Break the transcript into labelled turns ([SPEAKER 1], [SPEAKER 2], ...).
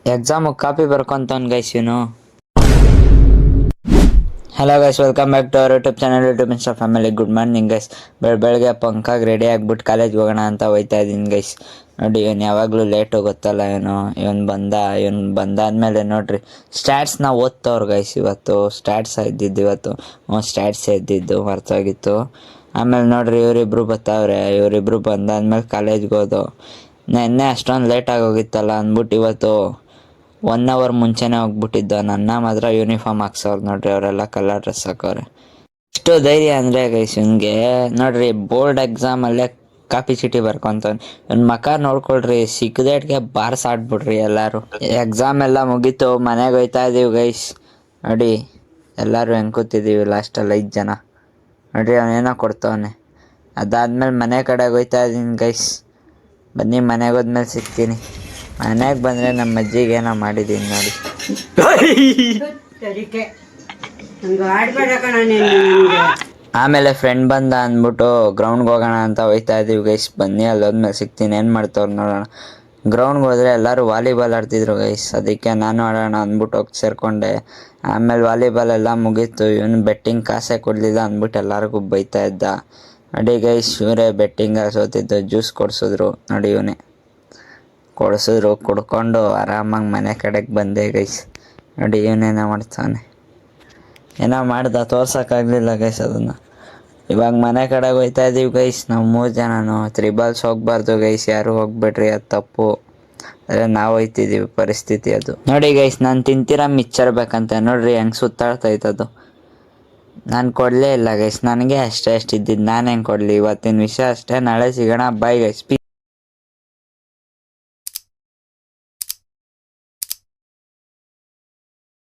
[SPEAKER 1] Exam copy ಬರ್ಕೊಂತವ್ನು guys ಇವನು. Hello guys, welcome back to our YouTube channel, YouTube insta family. Good morning guys. ಬೆಳಗ್ಗೆ ಪಂಕಾಗಿ ready ಆಗ್ಬಿಟ್ಟು ಕಾಲೇಜ್ಗೆ ಹೋಗೋಣ ಅಂತ ಹೋಯ್ತಾ ಇದ್ದೀನಿ ಗೈಸ್. ನೋಡಿ ಇವನು ಯಾವಾಗಲೂ ಲೇಟು ಗೊತ್ತಲ್ಲ, ಇವನು ಬಂದಾದ್ಮೇಲೆ ನೋಡ್ರಿ ಸ್ಟ್ಯಾಟ್ಸ್ನ ಓದ್ತವ್ರು ಗೈಸ್. ಇವತ್ತು ಸ್ಟ್ಯಾಟ್ಸ್ ಇದ್ದಿದ್ದು, ಸ್ಟ್ಯಾಟ್ಸ್ ಇದ್ದಿದ್ದು ಮರ್ತೋಗಿತ್ತು. ಆಮೇಲೆ ನೋಡ್ರಿ ಇವರಿಬ್ರು ಇವರಿಬ್ರು ಬಂದಾದ್ಮೇಲೆ ಕಾಲೇಜ್ಗೆ ಹೋದು. ನೆನ್ನೆ ಅಷ್ಟೊಂದು ಲೇಟಾಗಿ ಹೋಗಿತ್ತಲ್ಲ ಅಂದ್ಬಿಟ್ಟು ಇವತ್ತು 1 ಅವರ್ ಮುಂಚೆನೇ ಹೋಗ್ಬಿಟ್ಟಿದ್ದು. ನನ್ನ ಮಾತ್ರ ಯೂನಿಫಾರ್ಮ್ ಹಾಕ್ಸವ್ರು ನೋಡ್ರಿ, ಅವರೆಲ್ಲ ಕಲರ್ ಡ್ರೆಸ್ ಹಾಕೋರೆ. ಎಷ್ಟು ಧೈರ್ಯ ಅಂದರೆ ಗೈಸ್ ಇವನಿಗೆ. ನೋಡ್ರಿ ಬೋರ್ಡ್ ಎಕ್ಸಾಮಲ್ಲೇ ಕಾಪಿ ಚೀಟಿ ಬರ್ಕೊಂತವ್ನು. ಇವ್ನ ಮಕ ನೋಡ್ಕೊಳ್ರಿ, ಸಿಕ್ಕದೇಟ್ಗೆ ಬಾರ್ಸಾಡ್ಬಿಡ್ರಿ ಎಲ್ಲರೂ. ಎಕ್ಸಾಮ್ ಎಲ್ಲ ಮುಗೀತು, ಮನೆಗೆ ಹೋಯ್ತಾ ಇದೀವಿ ಗೈಸ್. ನೋಡಿ ಎಲ್ಲರೂ ಹೆಂಗೆ ಕೂತಿದ್ದೀವಿ ಲಾಸ್ಟಲ್ಲಿ 5 ಜನ. ನೋಡ್ರಿ ಅವನೇನೋ ಕೊಡ್ತವನೆ. ಅದಾದ್ಮೇಲೆ ಮನೆ ಕಡೆಗೆ ಹೋಯ್ತಾ ಇದ್ದೀನಿ ಗೈಸ್. ಬನ್ನಿ ಮನೆಗೆ ಹೋದ್ಮೇಲೆ ಸಿಗ್ತೀನಿ. ಮನೆಗೆ ಬಂದರೆ ನಮ್ಮ ಅಜ್ಜಿಗೆ ಏನೋ ಮಾಡಿದ್ದೀನಿ ನೋಡಿ. ಆಮೇಲೆ ಫ್ರೆಂಡ್ ಬಂದ ಅಂದ್ಬಿಟ್ಟು ಗ್ರೌಂಡ್ಗೆ ಹೋಗೋಣ ಅಂತ ಹೋಯ್ತಾ ಇದ್ದೀವಿ ಗೈಸ್. ಬನ್ನಿ ಅಲ್ಲಿ ಹೋದ್ಮೇಲೆ ಸಿಗ್ತೀನಿ, ಏನು ಮಾಡ್ತವ್ರು ನೋಡೋಣ. ಗ್ರೌಂಡ್ಗೆ ಹೋದರೆ ಎಲ್ಲರೂ ವಾಲಿಬಾಲ್ ಆಡ್ತಿದ್ರು ಗೈಸ್, ಅದಕ್ಕೆ ನಾನು ಆಡೋಣ ಅಂದ್ಬಿಟ್ಟು ಹೋಗಿ ಸೇರಿಕೊಂಡೆ. ಆಮೇಲೆ ವಾಲಿಬಾಲ್ ಎಲ್ಲ ಮುಗೀತು. ಇವನು ಬೆಟ್ಟಿಂಗ್ ಕಾಸೇ ಕೊಡಲಿಲ್ಲ ಅಂದ್ಬಿಟ್ಟು ಎಲ್ಲರಿಗೂ ಬೈತಾ ಇದ್ದ. ನೋಡಿ ಗೈಸ್, ಇವರೇ ಬೆಟ್ಟಿಂಗಾಗಿ ಸೋತಿದ್ದು. ಜ್ಯೂಸ್ ಕೊಡಿಸಿದ್ರು ನೋಡಿ, ಇವನೇ ಕೊಡಿಸಿದ್ರು. ಕುಡ್ಕೊಂಡು ಆರಾಮಾಗಿ ಮನೆ ಕಡೆಗೆ ಬಂದೆ ಗೈಸ್. ನೋಡಿ ಇವನೇನೋ ಮಾಡ್ತಾನೆ, ಏನೋ ಮಾಡ್ದ ತೋರ್ಸೋಕ್ಕಾಗಲಿಲ್ಲ ಗೈಸ್ ಅದನ್ನು. ಇವಾಗ ಮನೆ ಕಡೆಗೆ ಹೋಯ್ತಾ ಇದ್ದೀವಿ ಗೈಸ್. ನಾವು 3 ಜನನು ತ್ರಿಬಲ್ಸ್ ಹೋಗ್ಬಾರ್ದು ಗೈಸ್, ಯಾರು ಹೋಗ್ಬೇಡ್ರಿ, ಅದು ತಪ್ಪು. ಆದರೆ ನಾವು ಹೋಯ್ತಿದ್ದೀವಿ, ಪರಿಸ್ಥಿತಿ ಅದು. ನೋಡಿ ಗೈಸ್, ನಾನು ತಿಂತಿರೋ ಮಿಕ್ಚರ್ ಬೇಕಂತ ನೋಡ್ರಿ ಹೆಂಗೆ ಸುತ್ತಾಡ್ತೈತದು. ನಾನು ಕೊಡಲೇ ಇಲ್ಲ ಗೈಸ್, ನನಗೆ ಅಷ್ಟೇ ಇದ್ದಿದ್ದು, ನಾನು ಹೆಂಗೆ ಕೊಡಲಿ. ಇವತ್ತಿನ ವಿಷಯ ಅಷ್ಟೇ, ನಾಳೆ ಸಿಗೋಣ, ಬಾಯ್ ಗೈಸ್.